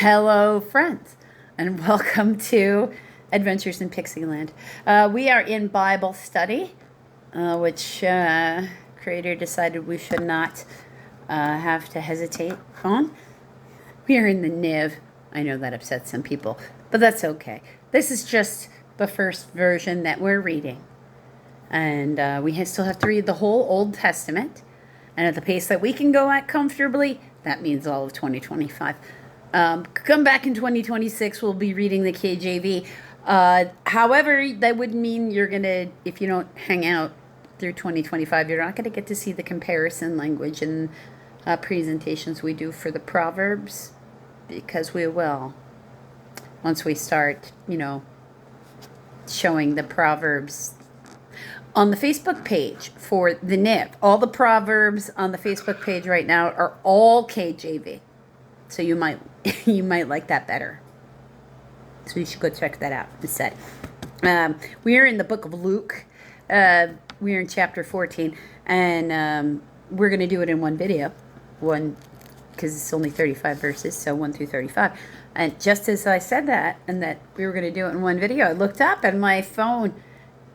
Hello, friends, and welcome to Adventures in Pixieland. We are in Bible study, which Creator decided we should not have to hesitate on. We are in the NIV. I know that upsets some people, but that's okay. This is just the first version that we're reading. And we still have to read the whole Old Testament. And at the pace that we can go at comfortably, that means all of 2025. Come back in 2026, we'll be reading the KJV. However, that would mean you're going to, if you don't hang out through 2025, you're not going to get to see the comparison language and presentations we do for the Proverbs, because we will. Once we start, showing the Proverbs on the Facebook page for the NIV. All the Proverbs on the Facebook page right now are all KJV. So you might like that better. So you should go check that out instead. We are in the book of Luke. We are in chapter 14, and we're going to do it in one video, because it's only 35 verses, so 1 through 35. And just as I said that, and that we were going to do it in one video, I looked up, and my phone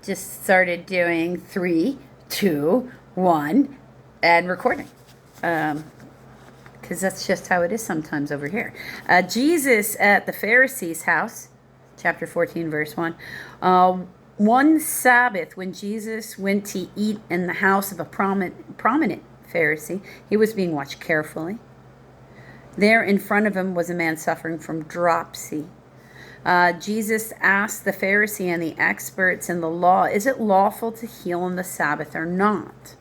just started doing 3, 2, 1, and recording. Because that's just how it is sometimes over here. Jesus at the Pharisees' house, chapter 14, verse 1. One Sabbath, when Jesus went to eat in the house of a prominent Pharisee, he was being watched carefully. There in front of him was a man suffering from dropsy. Jesus asked the Pharisee and the experts in the law, is it lawful to heal on the Sabbath or not?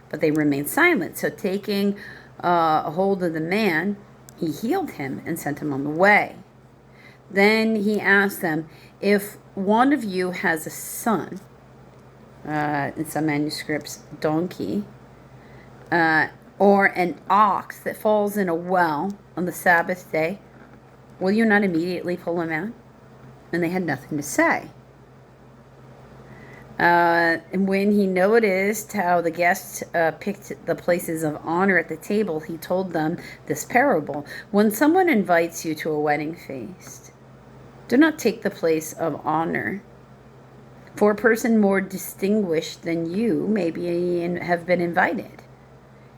But they remained silent. So taking a hold of the man, he healed him and sent him on the way. Then he asked them, if one of you has a son, in some manuscripts, donkey, or an ox that falls in a well on the Sabbath day, will you not immediately pull him out? And they had nothing to say. And when he noticed how the guests picked the places of honor at the table, he told them this parable. When someone invites you to a wedding feast, do not take the place of honor, for a person more distinguished than you have been invited.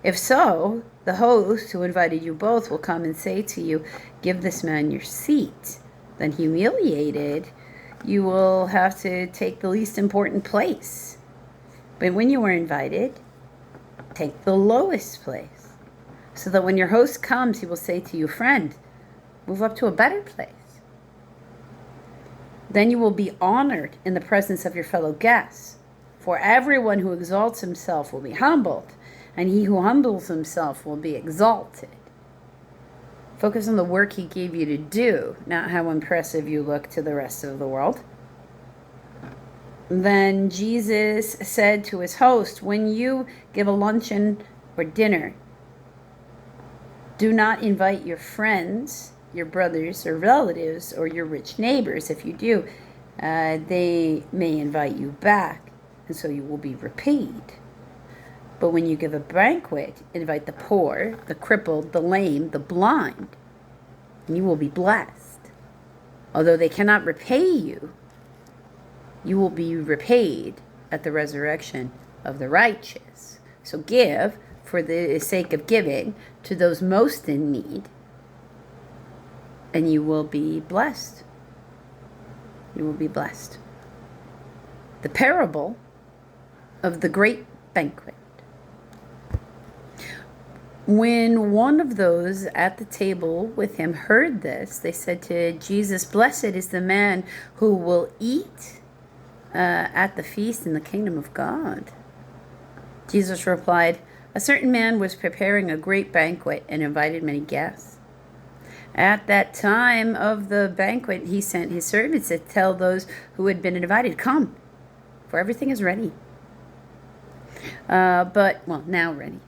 If so, the host who invited you both will come and say to you, give this man your seat. Then humiliated, you will have to take the least important place. But when you are invited, take the lowest place, so that when your host comes, he will say to you, friend, move up to a better place. Then you will be honored in the presence of your fellow guests. For everyone who exalts himself will be humbled, and he who humbles himself will be exalted. Focus on the work he gave you to do, not how impressive you look to the rest of the world. Then Jesus said to his host, when you give a luncheon or dinner, do not invite your friends, your brothers or relatives, or your rich neighbors. If you do, they may invite you back, and so you will be repaid. But when you give a banquet, invite the poor, the crippled, the lame, the blind, and you will be blessed. Although they cannot repay you, you will be repaid at the resurrection of the righteous. So give for the sake of giving to those most in need, and you will be blessed. You will be blessed. The parable of the great banquet. When one of those at the table with him heard this, they said to Jesus, blessed is the man who will eat at the feast in the kingdom of God. Jesus replied, a certain man was preparing a great banquet and invited many guests. At that time of the banquet, he sent his servants to tell those who had been invited, come, for everything is ready. Now ready.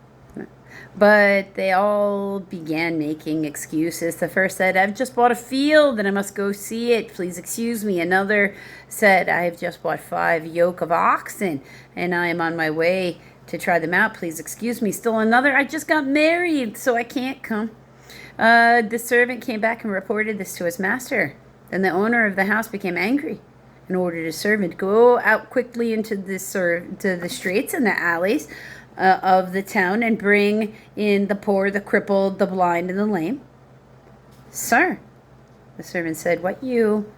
But they all began making excuses. The first said, I've just bought a field and I must go see it. Please excuse me. Another said, I have just bought 5 yoke of oxen and I am on my way to try them out. Please excuse me. Still another, I just got married, so I can't come. The servant came back and reported this to his master. Then the owner of the house became angry and ordered his servant, go out quickly into the streets and the alleys of the town and bring in the poor, the crippled, the blind, and the lame. Sir, the servant said, what you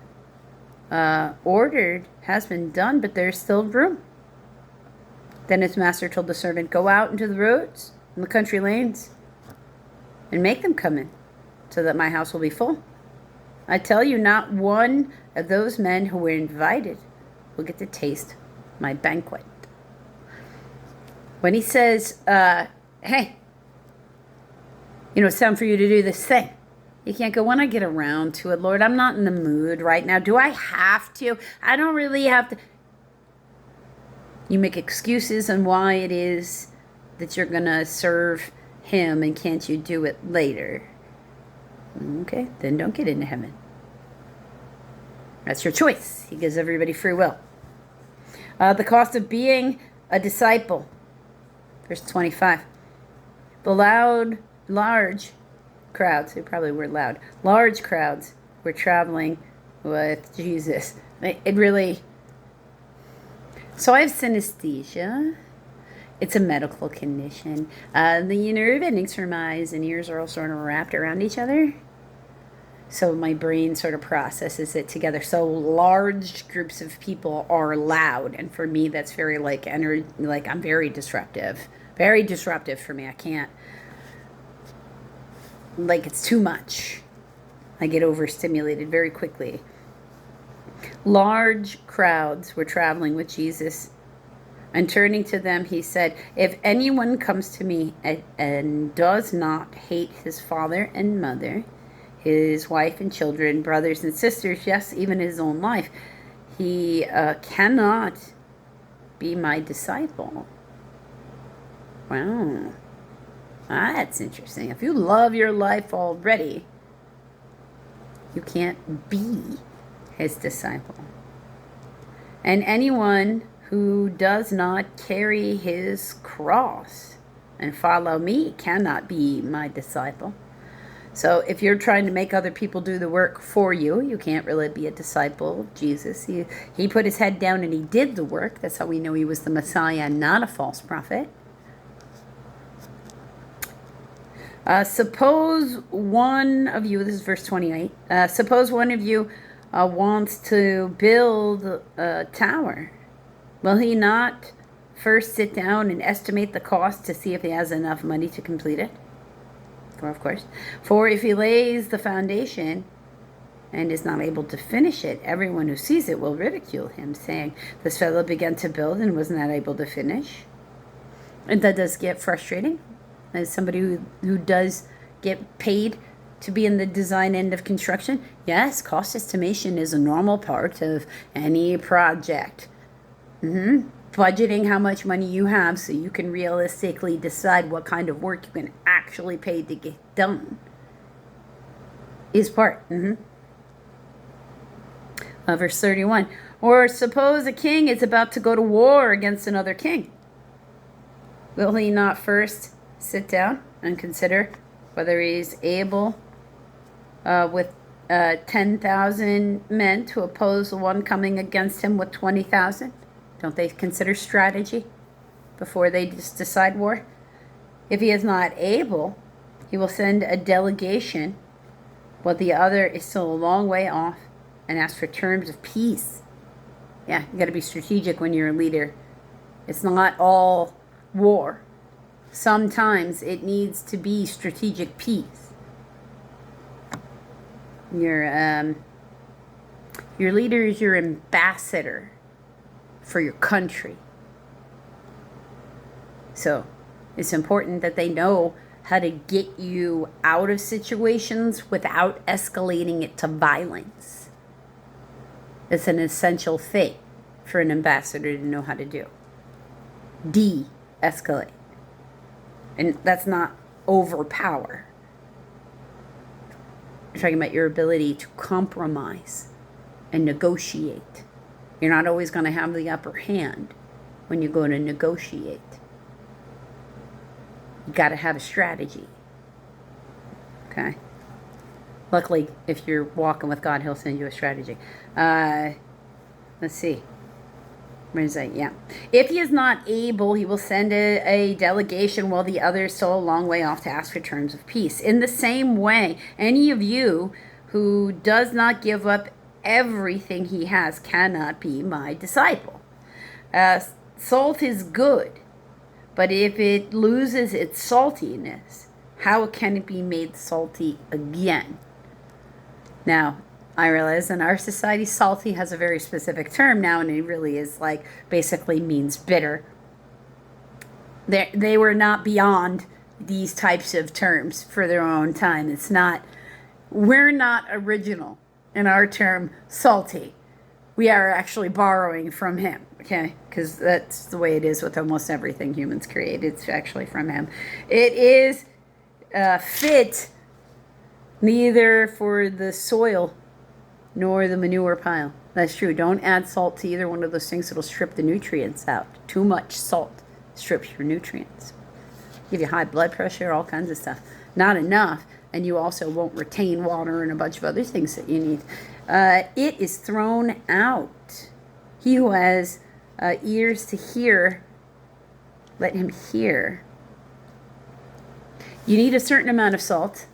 ordered has been done, but there's still room. Then his master told the servant, go out into the roads and the country lanes and make them come in, so that my house will be full. I tell you, not one of those men who were invited will get to taste my banquet. When he says, hey, it's time for you to do this thing, you can't go, when I get around to it, Lord, I'm not in the mood right now. Do I have to? I don't really have to. You make excuses on why it is that you're going to serve him, and can't you do it later? Okay, then don't get into heaven. That's your choice. He gives everybody free will. The cost of being a disciple. Verse 25. The large crowds, they probably were loud, large crowds were traveling with Jesus. It really... So I have synesthesia. It's a medical condition. The nerve endings for my eyes and ears are all sort of wrapped around each other. So my brain sort of processes it together. So large groups of people are loud. And for me, that's very I'm very disruptive. Very disruptive for me. I can't, it's too much. I get overstimulated very quickly. Large crowds were traveling with Jesus, and turning to them, he said, if anyone comes to me and does not hate his father and mother, his wife and children, brothers and sisters, yes, even his own life, he cannot be my disciple. Wow. That's interesting. If you love your life already, you can't be his disciple. And anyone who does not carry his cross and follow me cannot be my disciple. So if you're trying to make other people do the work for you, you can't really be a disciple of Jesus. He put his head down and he did the work. That's how we know he was the Messiah, not a false prophet. Suppose one of you, this is verse 28, suppose one of you wants to build a tower. Will he not first sit down and estimate the cost to see if he has enough money to complete it? Well, of course. For if he lays the foundation and is not able to finish it, everyone who sees it will ridicule him, saying, this fellow began to build and was not able to finish. And that does get frustrating. As somebody who does get paid to be in the design end of construction, yes, cost estimation is a normal part of any project. Budgeting how much money you have so you can realistically decide what kind of work you can actually pay to get done is part. Verse 31. Or suppose a king is about to go to war against another king. Will he not first sit down and consider whether he's able with 10,000 men to oppose the one coming against him with 20,000? Don't they consider strategy before they just decide war? If he is not able, he will send a delegation while the other is still a long way off and ask for terms of peace. Yeah, you got to be strategic when you're a leader. It's not all war. Sometimes it needs to be strategic peace. Your leader is your ambassador for your country. So it's important that they know how to get you out of situations without escalating it to violence. It's an essential thing for an ambassador to know how to do. De-escalate. And that's not overpower. You're talking about your ability to compromise and negotiate. You're not always going to have the upper hand when you go to negotiate. You got to have a strategy. Okay? Okay. Luckily, if you're walking with God, He'll send you a strategy. Let's see. Where is that? Yeah. If he is not able, he will send a delegation while the other is still a long way off to ask for terms of peace. In the same way, any of you who does not give up everything he has cannot be my disciple. Salt is good, but if it loses its saltiness, how can it be made salty again? Now, I realize in our society, salty has a very specific term now, and it really is like basically means bitter. They were not beyond these types of terms for their own time. We're not original in our term salty. We are actually borrowing from him, okay? Because that's the way it is with almost everything humans create. It's actually from him. It is fit neither for the soil nor the manure pile. That's true. Don't add salt to either one of those things. It'll strip the nutrients out. Too much salt strips your nutrients. Give you high blood pressure, all kinds of stuff. Not enough, and you also won't retain water and a bunch of other things that you need. It is thrown out. He who has ears to hear, let him hear. You need a certain amount of salt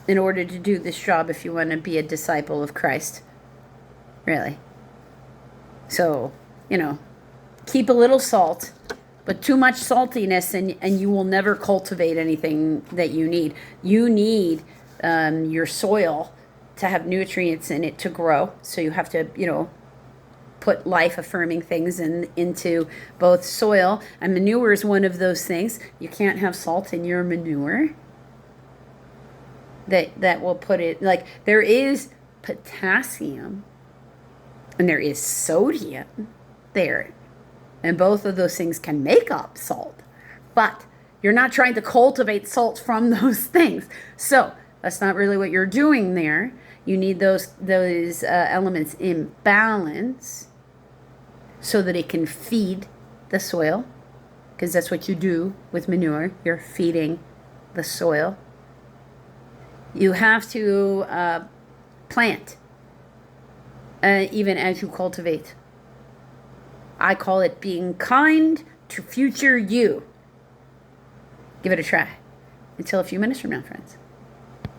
in order to do this job if you want to be a disciple of Christ. Really. So, keep a little salt, but too much saltiness and you will never cultivate anything that you need. You need your soil to have nutrients in it to grow. So you have to, put life-affirming things into both soil. And manure is one of those things. You can't have salt in your manure. That will put it, like, there is potassium and there is sodium there, and both of those things can make up salt, but you're not trying to cultivate salt from those things, so that's not really what you're doing there. You need those elements in balance so that it can feed the soil, because that's what you do with manure. You're feeding the soil. You have to plant even as you cultivate. I call it being kind to future you. Give it a try. Until a few minutes from now, friends.